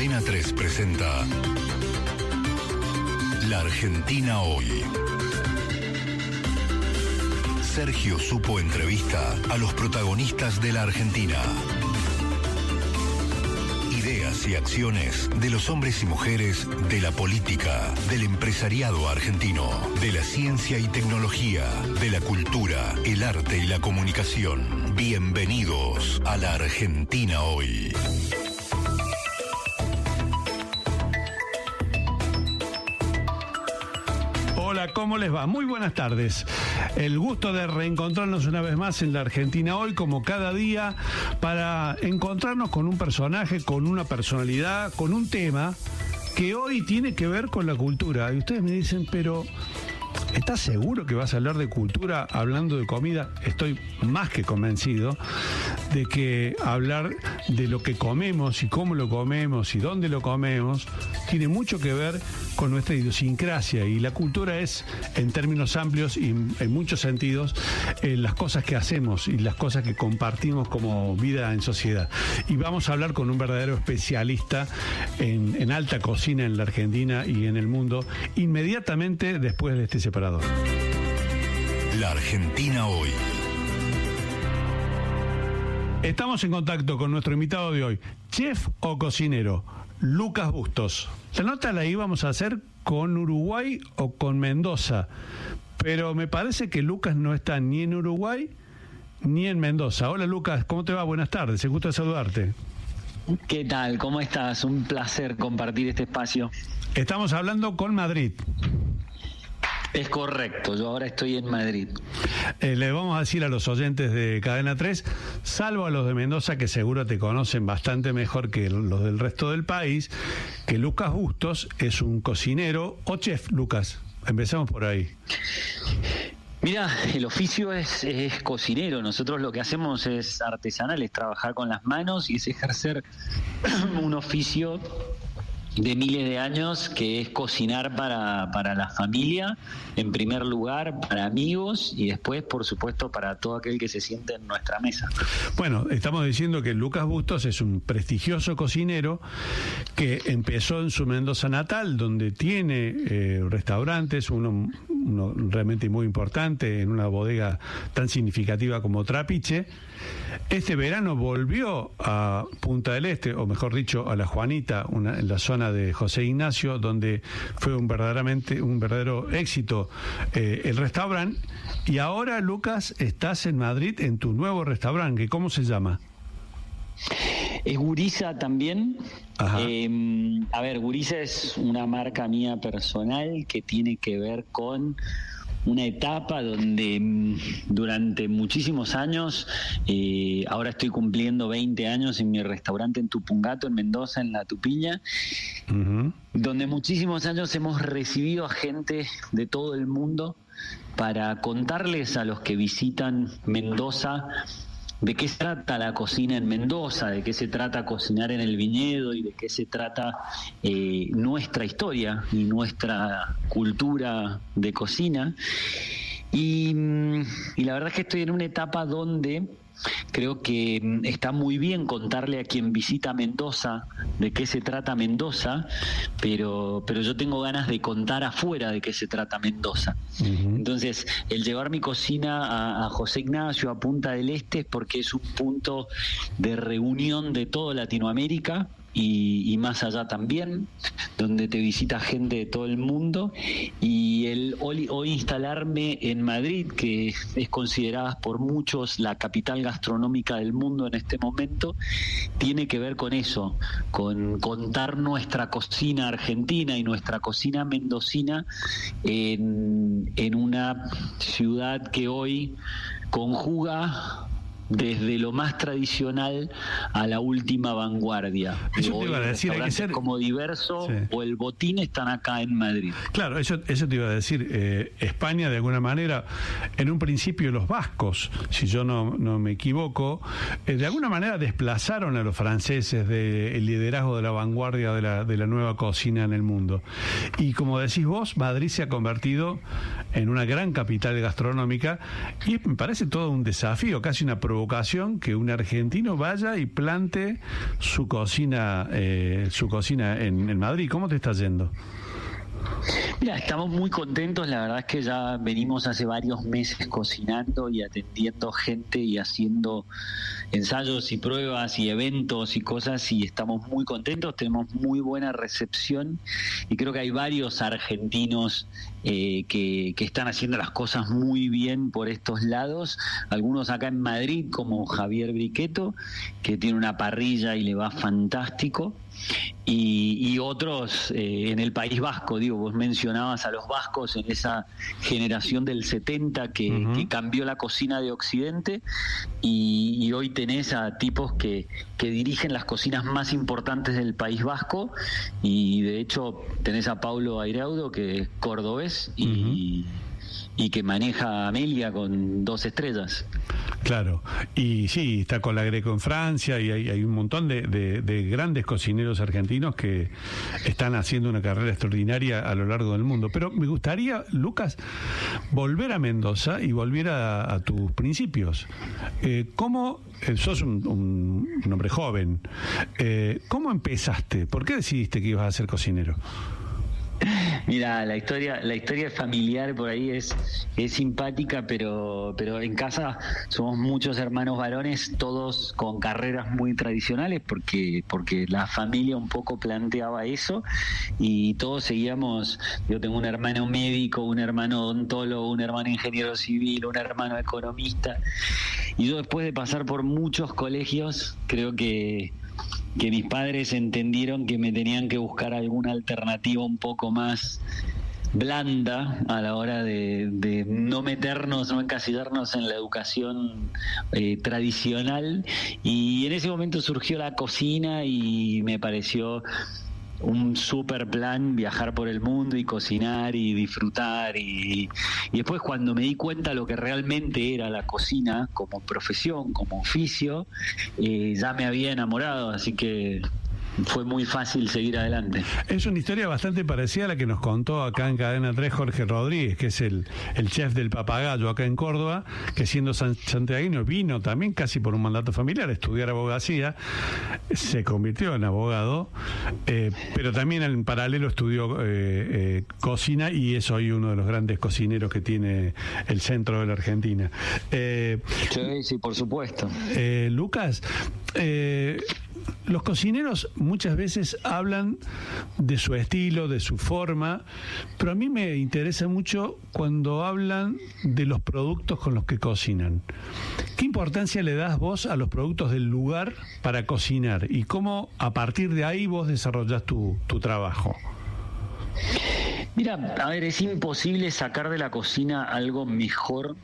Cadena 3 presenta La Argentina Hoy. Sergio Supo entrevista a los protagonistas de la Argentina. Ideas y acciones de los hombres y mujeres de la política, del empresariado argentino, de la ciencia y tecnología, de la cultura, el arte y la comunicación. Bienvenidos a La Argentina Hoy. Hola, ¿cómo les va? Muy buenas tardes. El gusto de reencontrarnos una vez más en La Argentina Hoy, como cada día, para encontrarnos con un personaje, con una personalidad, con un tema que hoy tiene que ver con la cultura. Y ustedes me dicen, pero ¿estás seguro que vas a hablar de cultura hablando de comida? Estoy más que convencido de que hablar de lo que comemos y cómo lo comemos y dónde lo comemos tiene mucho que ver con nuestra idiosincrasia, y la cultura es, en términos amplios y en muchos sentidos, las cosas que hacemos y las cosas que compartimos como vida en sociedad. Y vamos a hablar con un verdadero especialista en alta cocina en la Argentina y en el mundo, inmediatamente después de este separador. La Argentina Hoy. Estamos en contacto con nuestro invitado de hoy, chef o cocinero, Lucas Bustos. La nota la íbamos a hacer con Uruguay o con Mendoza, pero me parece que Lucas no está ni en Uruguay ni en Mendoza. Hola Lucas, ¿cómo te va? Buenas tardes, un gusto saludarte. ¿Qué tal? ¿Cómo estás? Un placer compartir este espacio. Estamos hablando con Madrid. Es correcto, yo ahora estoy en Madrid. Le vamos a decir a los oyentes de Cadena 3, salvo a los de Mendoza, que seguro te conocen bastante mejor que los del resto del país, que Lucas Bustos es un cocinero o chef. Lucas, empezamos por ahí. Mira, el oficio es cocinero. Nosotros lo que hacemos es artesanal, es trabajar con las manos y es ejercer un oficio de miles de años, que es cocinar para la familia, en primer lugar, para amigos y después, por supuesto, para todo aquel que se siente en nuestra mesa. Bueno, estamos diciendo que Lucas Bustos es un prestigioso cocinero que empezó en su Mendoza natal, donde tiene restaurantes, uno realmente muy importante, en una bodega tan significativa como Trapiche. Este verano volvió a Punta del Este, o mejor dicho, a La Juanita, en la zona de José Ignacio, donde fue un verdadero éxito el restaurante. Y ahora, Lucas, estás en Madrid en tu nuevo restaurante, ¿cómo se llama? Es Gurisa también. A ver, Gurisa es una marca mía personal que tiene que ver con una etapa donde durante muchísimos años, ahora estoy cumpliendo 20 años en mi restaurante en Tupungato, en Mendoza, en La Tupiña, donde muchísimos años hemos recibido a gente de todo el mundo para contarles a los que visitan Mendoza de qué se trata la cocina en Mendoza, de qué se trata cocinar en el viñedo y de qué se trata nuestra historia y nuestra cultura de cocina. Y la verdad es que estoy en una etapa donde creo que está muy bien contarle a quien visita Mendoza de qué se trata Mendoza, pero yo tengo ganas de contar afuera de qué se trata Mendoza. Entonces, el llevar mi cocina a José Ignacio, a Punta del Este, es porque es un punto de reunión de toda Latinoamérica y más allá también, donde te visita gente de todo el mundo, y el hoy instalarme en Madrid, que es considerada por muchos la capital gastronómica del mundo en este momento, tiene que ver con eso, con contar nuestra cocina argentina y nuestra cocina mendocina en una ciudad que hoy conjuga desde lo más tradicional a la última vanguardia. Eso te iba a decir, hay que ser como Diverso, sí, o El Botín están acá en Madrid. Claro, eso te iba a decir. España, de alguna manera, en un principio los vascos, si yo no me equivoco, de alguna manera desplazaron a los franceses del liderazgo de la vanguardia de la nueva cocina en el mundo. Y como decís vos, Madrid se ha convertido en una gran capital gastronómica, y me parece todo un desafío, casi una provocación provocación que un argentino vaya y plante su cocina en Madrid. ¿Cómo te está yendo? Mira, estamos muy contentos, la verdad es que ya venimos hace varios meses cocinando y atendiendo gente y haciendo ensayos y pruebas y eventos y cosas, y estamos muy contentos, tenemos muy buena recepción y creo que hay varios argentinos que están haciendo las cosas muy bien por estos lados, algunos acá en Madrid como Javier Briqueto, que tiene una parrilla y le va fantástico. Y otros en el País Vasco, digo, vos mencionabas a los vascos en esa generación del 70 que cambió la cocina de Occidente, y hoy tenés a tipos que dirigen las cocinas más importantes del País Vasco, y de hecho tenés a Paulo Airaudo, que es cordobés y que maneja Amelia con 2 estrellas. Claro, y sí, está con la Greco en Francia, y hay un montón de grandes cocineros argentinos que están haciendo una carrera extraordinaria a lo largo del mundo. Pero me gustaría, Lucas, volver a Mendoza y volver a tus principios. ¿Cómo, sos un hombre joven, cómo empezaste? ¿Por qué decidiste que ibas a ser cocinero? Mira, la historia familiar por ahí es simpática, pero en casa somos muchos hermanos varones, todos con carreras muy tradicionales, porque la familia un poco planteaba eso, y todos seguíamos. Yo tengo un hermano médico, un hermano odontólogo, un hermano ingeniero civil, un hermano economista, y yo, después de pasar por muchos colegios, creo que mis padres entendieron que me tenían que buscar alguna alternativa un poco más blanda a la hora de no meternos, no encasillarnos en la educación tradicional, y en ese momento surgió la cocina y me pareció un super plan viajar por el mundo y cocinar y disfrutar, y después, cuando me di cuenta lo que realmente era la cocina como profesión, como oficio, ya me había enamorado, así que fue muy fácil seguir adelante. Es una historia bastante parecida a la que nos contó acá en Cadena 3 Jorge Rodríguez, que es el chef del Papagayo acá en Córdoba, que siendo santiagueño vino también casi por un mandato familiar a estudiar abogacía, se convirtió en abogado, pero también en paralelo estudió cocina, y es hoy uno de los grandes cocineros que tiene el centro de la Argentina. Sí, por supuesto. Lucas, los cocineros muchas veces hablan de su estilo, de su forma, pero a mí me interesa mucho cuando hablan de los productos con los que cocinan. ¿Qué importancia le das vos a los productos del lugar para cocinar, y cómo a partir de ahí vos desarrollás tu trabajo? Mira, a ver, es imposible sacar de la cocina algo mejor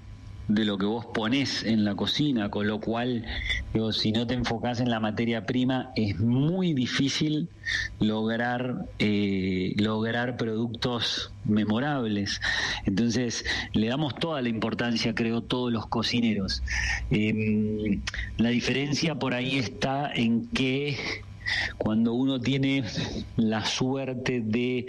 de lo que vos ponés en la cocina, con lo cual, digo, si no te enfocás en la materia prima, es muy difícil lograr productos memorables. Entonces, le damos toda la importancia, creo, todos los cocineros. La diferencia por ahí está en que cuando uno tiene la suerte de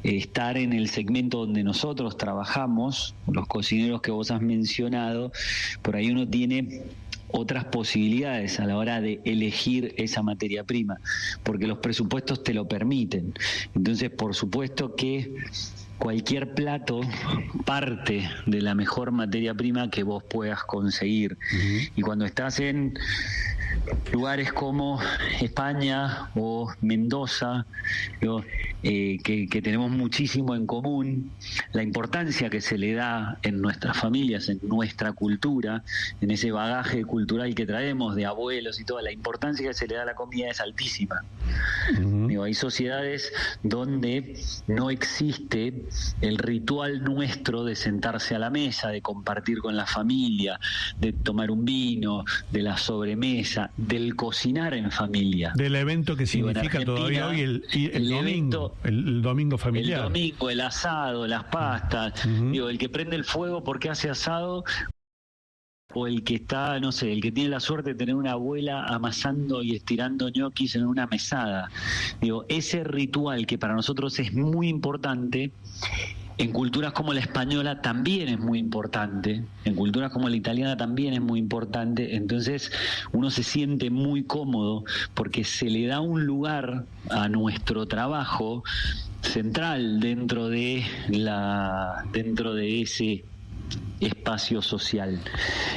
estar en el segmento donde nosotros trabajamos, los cocineros que vos has mencionado, por ahí uno tiene otras posibilidades a la hora de elegir esa materia prima, porque los presupuestos te lo permiten. Entonces, por supuesto que cualquier plato parte de la mejor materia prima que vos puedas conseguir. Y cuando estás en lugares como España o Mendoza, que tenemos muchísimo en común, la importancia que se le da en nuestras familias, en nuestra cultura, en ese bagaje cultural que traemos de abuelos y toda la importancia que se le da a la comida es altísima. Hay sociedades donde no existe el ritual nuestro de sentarse a la mesa, de compartir con la familia, de tomar un vino, de la sobremesa, del cocinar en familia. Del evento que significa todavía hoy el domingo, el domingo familiar. El domingo, el asado, las pastas, el que prende el fuego porque hace asado, o el que está, no sé, el que tiene la suerte de tener una abuela amasando y estirando ñoquis en una mesada. Ese ritual que para nosotros es muy importante, en culturas como la española también es muy importante, en culturas como la italiana también es muy importante, entonces uno se siente muy cómodo porque se le da un lugar a nuestro trabajo central dentro de ese espacio social.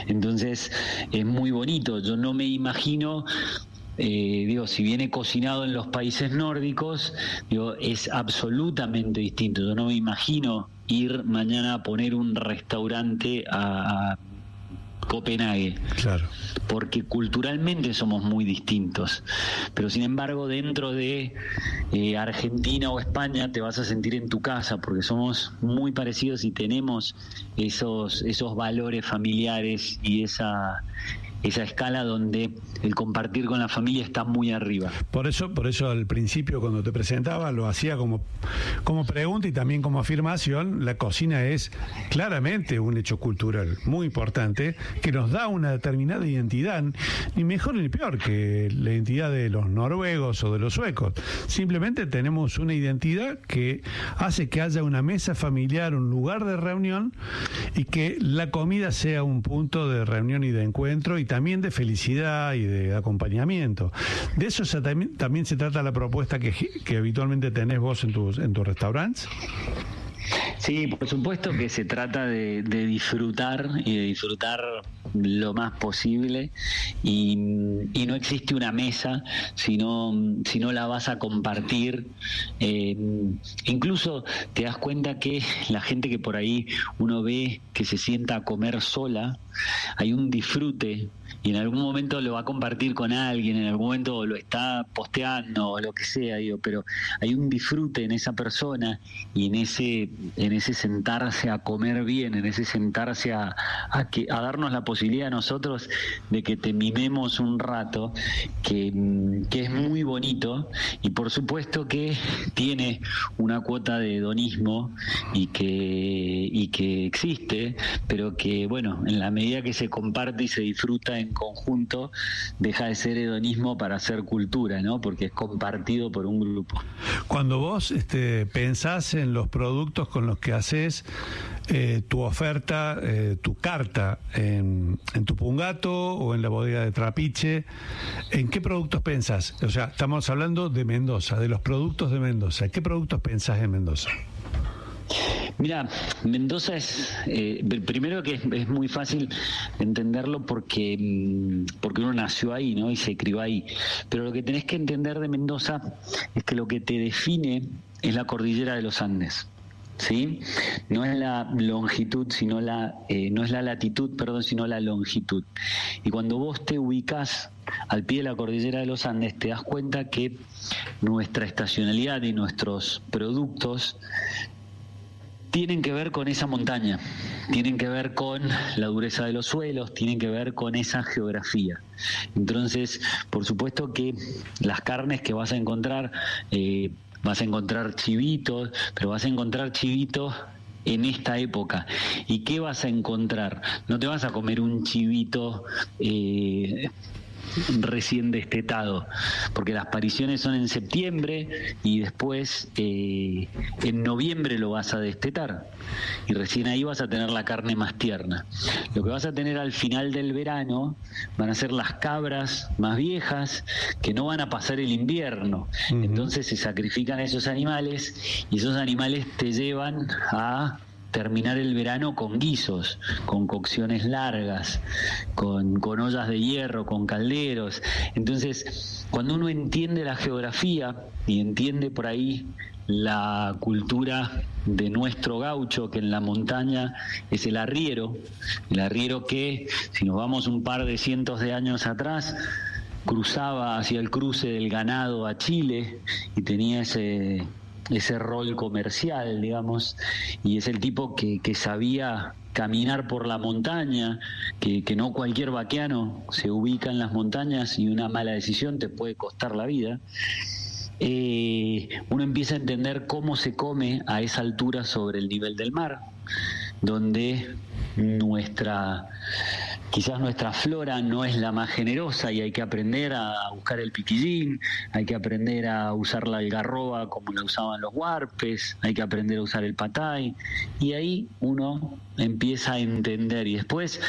Entonces es muy bonito. Yo no me imagino, si viene cocinado en los países nórdicos, es absolutamente distinto. Yo no me imagino ir mañana a poner un restaurante a Copenhague, claro, porque culturalmente somos muy distintos, pero sin embargo dentro de Argentina o España te vas a sentir en tu casa porque somos muy parecidos y tenemos esos valores familiares y esa escala donde el compartir con la familia está muy arriba. Por eso al principio cuando te presentaba lo hacía como pregunta y también como afirmación. La cocina es claramente un hecho cultural muy importante que nos da una determinada identidad, ni mejor ni peor que la identidad de los noruegos o de los suecos. Simplemente tenemos una identidad que hace que haya una mesa familiar, un lugar de reunión, y que la comida sea un punto de reunión y de encuentro y también de felicidad y de acompañamiento. De eso también se trata la propuesta que habitualmente tenés vos en tus restaurantes. Sí, por supuesto que se trata de disfrutar y de disfrutar lo más posible y no existe una mesa si no la vas a compartir. Incluso te das cuenta que la gente que por ahí uno ve que se sienta a comer sola, hay un disfrute y en algún momento lo va a compartir con alguien, en algún momento lo está posteando o lo que sea, pero hay un disfrute en esa persona y en ese sentarse a comer bien, en ese sentarse a darnos la posibilidad a nosotros de que te mimemos un rato, que es muy bonito y por supuesto que tiene una cuota de hedonismo y que existe, pero que bueno, en la medida que se comparte y se disfruta en conjunto, deja de ser hedonismo para ser cultura, ¿no? Porque es compartido por un grupo. Cuando vos pensás en los productos con los que haces tu oferta, tu carta en Tupungato o en la bodega de Trapiche, ¿en qué productos pensás? O sea, estamos hablando de Mendoza, de los productos de Mendoza. ¿Qué productos pensás en Mendoza? Mira, Mendoza es, primero que es muy fácil entenderlo porque uno nació ahí, ¿no? Y se crió ahí. Pero lo que tenés que entender de Mendoza es que lo que te define es la cordillera de los Andes. ¿Sí? No es la longitud, sino no es la latitud, perdón, sino la longitud. Y cuando vos te ubicás al pie de la cordillera de los Andes, te das cuenta que nuestra estacionalidad y nuestros productos tienen que ver con esa montaña, tienen que ver con la dureza de los suelos, tienen que ver con esa geografía. Entonces, por supuesto que las carnes que vas a encontrar chivitos, pero vas a encontrar chivitos en esta época. ¿Y qué vas a encontrar? No te vas a comer un chivito recién destetado, porque las pariciones son en septiembre y después en noviembre lo vas a destetar y recién ahí vas a tener la carne más tierna. Lo que vas a tener al final del verano van a ser las cabras más viejas que no van a pasar el invierno. Uh-huh. Entonces se sacrifican esos animales y esos animales te llevan a terminar el verano con guisos, con cocciones largas, con ollas de hierro, con calderos. Entonces, cuando uno entiende la geografía y entiende por ahí la cultura de nuestro gaucho, que en la montaña es el arriero que, si nos vamos un par de cientos de años atrás, cruzaba hacia el cruce del ganado a Chile y tenía ese rol comercial, digamos, y es el tipo que sabía caminar por la montaña, que no cualquier vaqueano se ubica en las montañas y una mala decisión te puede costar la vida. Uno empieza a entender cómo se come a esa altura sobre el nivel del mar, donde quizás nuestra flora no es la más generosa y hay que aprender a buscar el piquillín, hay que aprender a usar la algarroba como la usaban los huarpes, hay que aprender a usar el patay, y ahí uno empieza a entender, y después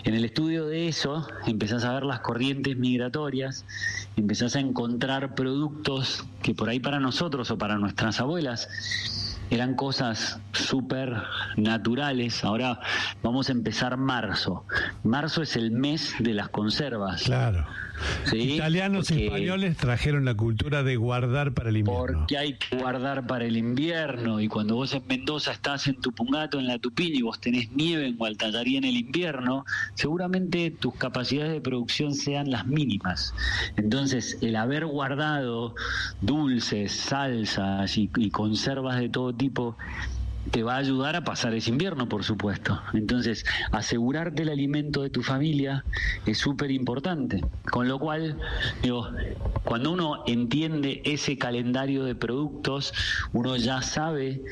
en el estudio de eso empezás a ver las corrientes migratorias, empezás a encontrar productos que por ahí para nosotros o para nuestras abuelas eran cosas súper naturales. Ahora vamos a empezar marzo. Marzo es el mes de las conservas. Claro. ¿Sí? Italianos y españoles trajeron la cultura de guardar para el invierno. Porque hay que guardar para el invierno, y cuando vos en Mendoza estás en Tupungato, en la Tupini, y vos tenés nieve en Gualtallarí en el invierno, seguramente tus capacidades de producción sean las mínimas. Entonces, el haber guardado dulces, salsas y conservas de todo tipo te va a ayudar a pasar ese invierno, por supuesto. Entonces, asegurarte el alimento de tu familia es súper importante. Con lo cual, digo, cuando uno entiende ese calendario de productos, uno ya sabe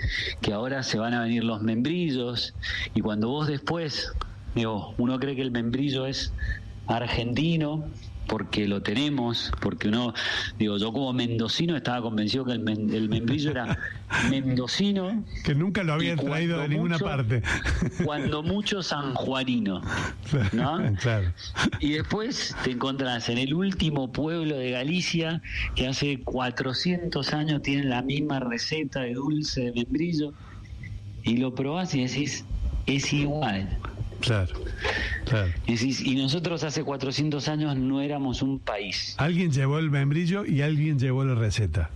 que ahora se van a venir los membrillos, y cuando vos después, digo, uno cree que el membrillo es argentino, porque lo tenemos, porque uno, digo, yo como mendocino estaba convencido que el membrillo era mendocino, que nunca lo habían traído de ninguna parte, cuando mucho sanjuanino, ¿no? Claro. Y después te encontrás en el último pueblo de Galicia, que hace 400 años tienen la misma receta de dulce de membrillo, y lo probás y decís, es igual. Claro, claro. Y nosotros hace 400 años no éramos un país. Alguien llevó el membrillo y alguien llevó la receta.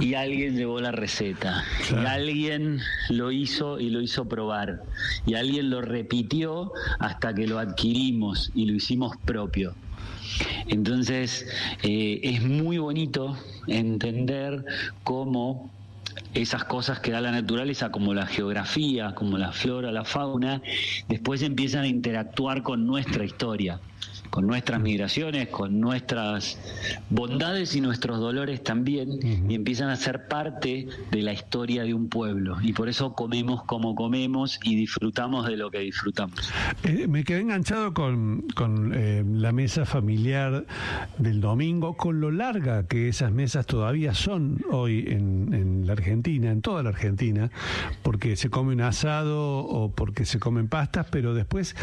Y alguien llevó la receta. Claro. Y alguien lo hizo y lo hizo probar. Y alguien lo repitió hasta que lo adquirimos y lo hicimos propio. Entonces, es muy bonito entender cómo esas cosas que da la naturaleza, como la geografía, como la flora, la fauna, después empiezan a interactuar con nuestra historia, con nuestras migraciones, con nuestras bondades y nuestros dolores también, y empiezan a ser parte de la historia de un pueblo. Y por eso comemos como comemos y disfrutamos de lo que disfrutamos. Me quedé enganchado con la mesa familiar del domingo, con lo larga que esas mesas todavía son hoy en la Argentina, en toda la Argentina, porque se come un asado o porque se comen pastas, pero después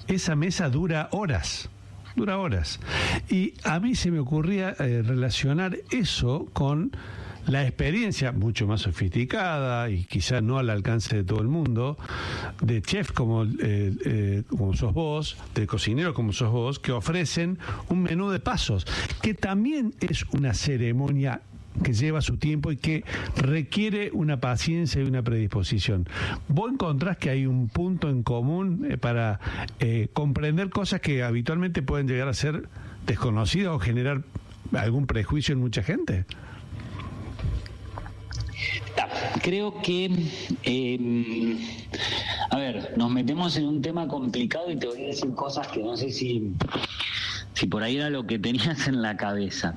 esa mesa dura horas. Y a mí se me ocurría relacionar eso con la experiencia mucho más sofisticada y quizá no al alcance de todo el mundo, de chef como sos vos, de cocinero como sos vos, que ofrecen un menú de pasos, que también es una ceremonia que lleva su tiempo y que requiere una paciencia y una predisposición. ¿Vos encontrás que hay un punto en común para comprender cosas que habitualmente pueden llegar a ser desconocidas o generar algún prejuicio en mucha gente? Creo que, nos metemos en un tema complicado y te voy a decir cosas que no sé si por ahí era lo que tenías en la cabeza.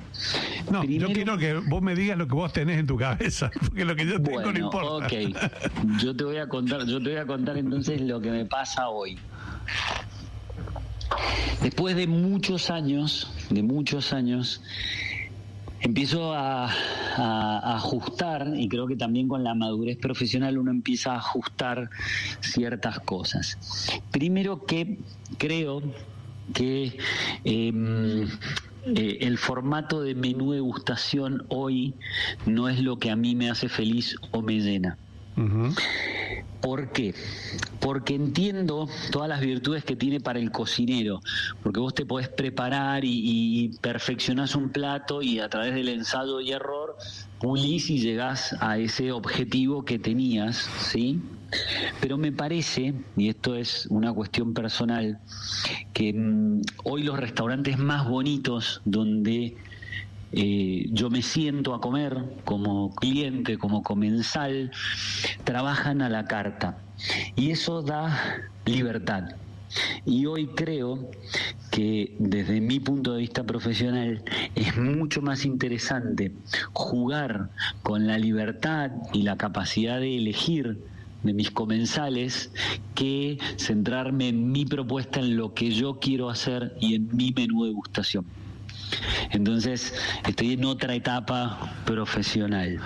No, primero, yo quiero que vos me digas lo que vos tenés en tu cabeza, porque lo que yo tengo no importa. Ok, yo te voy a contar entonces lo que me pasa hoy. Después de muchos años, empiezo a ajustar, y creo que también con la madurez profesional uno empieza a ajustar ciertas cosas. Primero, que creo que el formato de menú degustación hoy no es lo que a mí me hace feliz o me llena. Uh-huh. ¿Por qué? Porque entiendo todas las virtudes que tiene para el cocinero, porque vos te podés preparar y perfeccionás un plato, y a través del ensayo y error pulís y llegás a ese objetivo que tenías, ¿sí? Pero me parece, y esto es una cuestión personal, que hoy los restaurantes más bonitos donde yo me siento a comer como cliente, como comensal, trabajan a la carta, y eso da libertad. Y hoy creo que desde mi punto de vista profesional es mucho más interesante jugar con la libertad y la capacidad de elegir de mis comensales que centrarme en mi propuesta, en lo que yo quiero hacer y en mi menú de degustación. Entonces estoy en otra etapa profesional.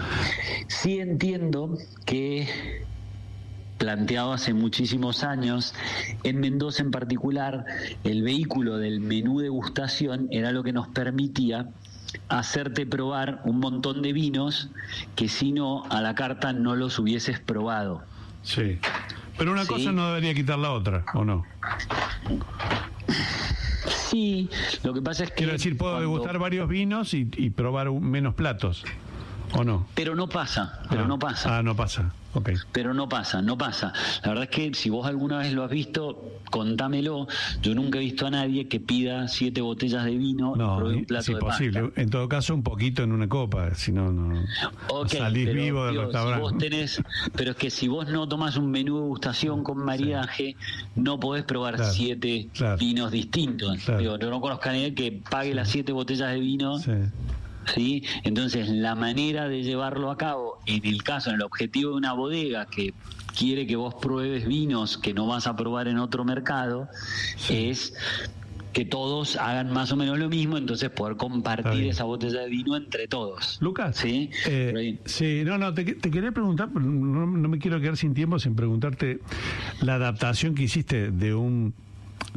Sí entiendo que, planteado hace muchísimos años, en Mendoza en particular, el vehículo del menú degustación era lo que nos permitía hacerte probar un montón de vinos que si no, a la carta no los hubieses probado. Sí, pero una cosa no debería quitar la otra, ¿o no? Sí, lo que pasa es que... Quiero decir, puedo degustar varios vinos y probar menos platos, ¿o no? Pero no pasa, no pasa. No pasa, ok. Pero no pasa. La verdad es que si vos alguna vez lo has visto, contámelo. Yo nunca he visto a nadie que pida 7 botellas de vino y pruebe un plato es imposible. de pasta. En todo caso, un poquito en una copa, si no salís vivo del restaurante. Pero es que si vos no tomás un menú de degustación con maridaje, no podés probar 7 vinos distintos. Claro. Yo no conozco a nadie que pague las 7 botellas de vino. ¿Sí? Entonces, la manera de llevarlo a cabo, en el objetivo de una bodega que quiere que vos pruebes vinos que no vas a probar en otro mercado, es que todos hagan más o menos lo mismo, entonces poder compartir esa botella de vino entre todos. Lucas, ¿sí? Te quería preguntar, no me quiero quedar sin tiempo sin preguntarte la adaptación que hiciste de un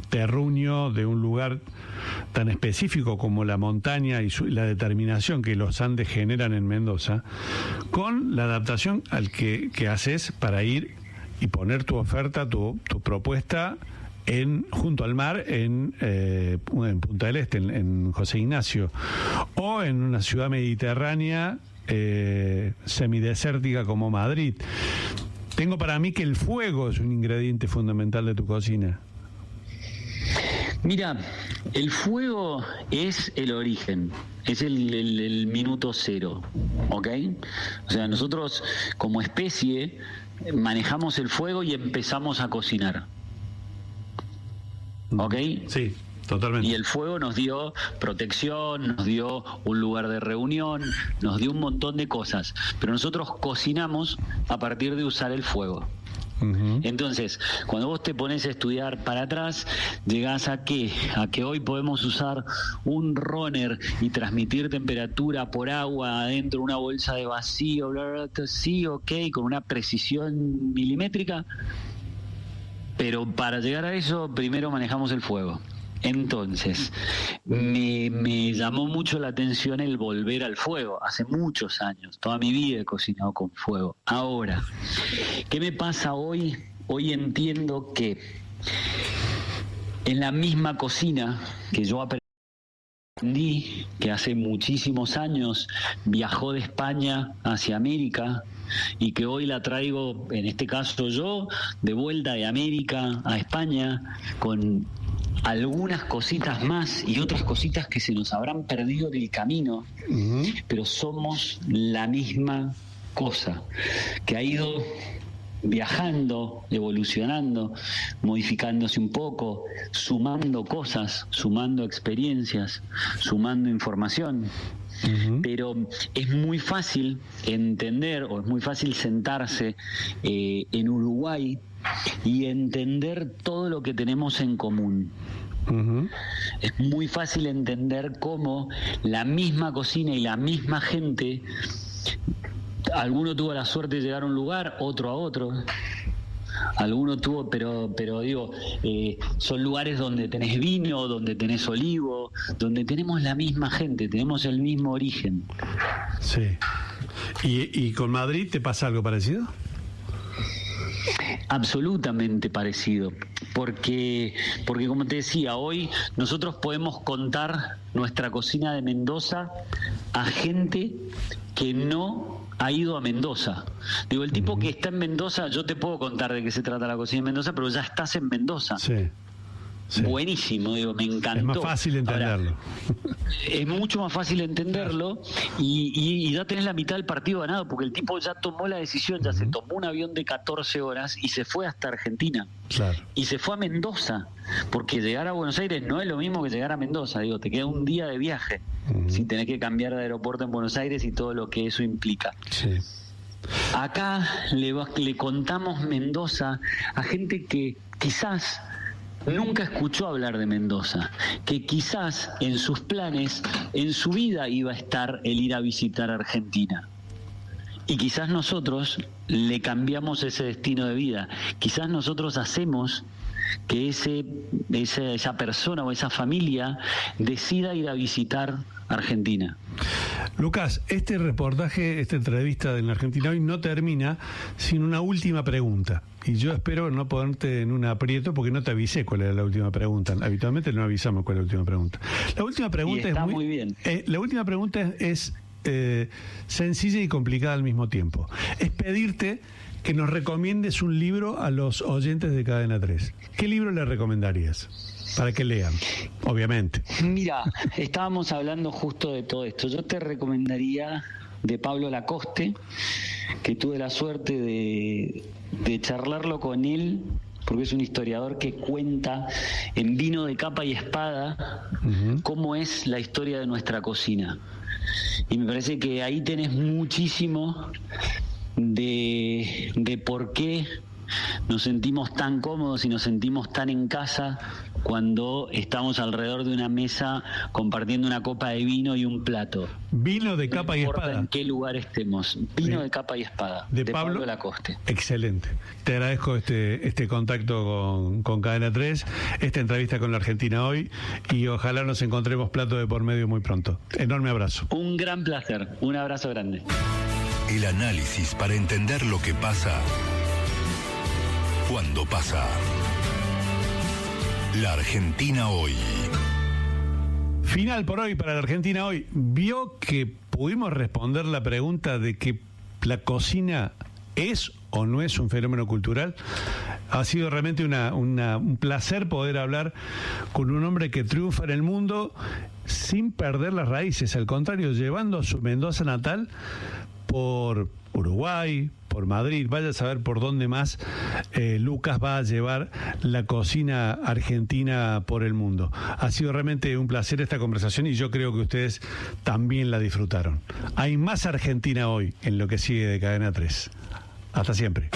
terruño, de un lugar tan específico como la montaña y la determinación que los Andes generan en Mendoza, con la adaptación al que haces para ir y poner tu oferta, tu propuesta junto al mar en Punta del Este, en José Ignacio, o en una ciudad mediterránea semidesértica como Madrid. Tengo para mí que el fuego es un ingrediente fundamental de tu cocina. Mira, el fuego es el origen, es el minuto cero, ¿ok? O sea, nosotros como especie manejamos el fuego y empezamos a cocinar, ¿ok? Sí, totalmente. Y el fuego nos dio protección, nos dio un lugar de reunión, nos dio un montón de cosas, pero nosotros cocinamos a partir de usar el fuego. Entonces, cuando vos te pones a estudiar para atrás, llegás a que hoy podemos usar un runner y transmitir temperatura por agua adentro de una bolsa de vacío, bla, bla, bla, sí, ok, con una precisión milimétrica, pero para llegar a eso primero manejamos el fuego. Entonces, me llamó mucho la atención el volver al fuego. Hace muchos años, toda mi vida he cocinado con fuego. Ahora, ¿qué me pasa hoy? Hoy entiendo que en la misma cocina que yo aprendí, que hace muchísimos años viajó de España hacia América, y que hoy la traigo, en este caso yo, de vuelta de América a España, con algunas cositas más y otras cositas que se nos habrán perdido en el camino, pero somos la misma cosa, que ha ido viajando, evolucionando, modificándose un poco, sumando cosas, sumando experiencias, sumando información. Pero es muy fácil entender, o es muy fácil sentarse en Uruguay y entender todo lo que tenemos en común. Es muy fácil entender cómo la misma cocina y la misma gente, alguno tuvo la suerte de llegar a un lugar, otro a otro. Alguno tuvo, pero digo, son lugares donde tenés vino, donde tenés olivo, donde tenemos la misma gente, tenemos el mismo origen. Sí. ¿Y con Madrid te pasa algo parecido? Absolutamente parecido, porque como te decía, hoy nosotros podemos contar nuestra cocina de Mendoza a gente que no ha ido a Mendoza. Digo, el tipo que está en Mendoza, yo te puedo contar de qué se trata la cocina en Mendoza, pero ya estás en Mendoza. Sí. Buenísimo, digo, me encantó. Es más fácil entenderlo. Ahora, es mucho más fácil entenderlo y ya tenés la mitad del partido ganado, porque el tipo ya tomó la decisión, ya se tomó un avión de 14 horas y se fue hasta Argentina. Claro. Y se fue a Mendoza, porque llegar a Buenos Aires no es lo mismo que llegar a Mendoza. Digo, te queda un día de viaje si tenés que cambiar de aeropuerto en Buenos Aires y todo lo que eso implica. Sí. Acá le contamos Mendoza a gente que quizás nunca escuchó hablar de Mendoza, que quizás en sus planes, en su vida iba a estar el ir a visitar Argentina. Y quizás nosotros le cambiamos ese destino de vida. Quizás nosotros hacemos que esa persona o esa familia decida ir a visitar Argentina. Lucas, este reportaje, esta entrevista en Argentina Hoy no termina sin una última pregunta. Y yo espero no ponerte en un aprieto porque no te avisé cuál era la última pregunta. Habitualmente no avisamos cuál es la última pregunta. La última pregunta está muy bien. La última pregunta es sencilla y complicada al mismo tiempo. Es pedirte que nos recomiendes un libro a los oyentes de Cadena 3. ¿Qué libro le recomendarías? Para que lean, obviamente. Mira, estábamos hablando justo de todo esto. Yo te recomendaría de Pablo Lacoste, que tuve la suerte de charlarlo con él, porque es un historiador que cuenta en Vino de Capa y Espada cómo es la historia de nuestra cocina. Y me parece que ahí tenés muchísimo de por qué nos sentimos tan cómodos y nos sentimos tan en casa cuando estamos alrededor de una mesa compartiendo una copa de vino y un plato. Vino de Capa y Espada. No importa en qué lugar estemos. Vino de Capa y Espada. De Pablo Lacoste. Excelente. Te agradezco este contacto con Cadena 3, esta entrevista con la Argentina Hoy, y ojalá nos encontremos plato de por medio muy pronto. Enorme abrazo. Un gran placer. Un abrazo grande. El análisis para entender lo que pasa cuando pasa. La Argentina Hoy. Final por hoy para la Argentina Hoy. ¿Vio que pudimos responder la pregunta de que la cocina es o no es un fenómeno cultural? Ha sido realmente un placer poder hablar con un hombre que triunfa en el mundo sin perder las raíces, al contrario, llevando su Mendoza natal por Uruguay, por Madrid, vaya a saber por dónde más Lucas va a llevar la cocina argentina por el mundo. Ha sido realmente un placer esta conversación y yo creo que ustedes también la disfrutaron. Hay más Argentina Hoy en lo que sigue de Cadena 3. Hasta siempre.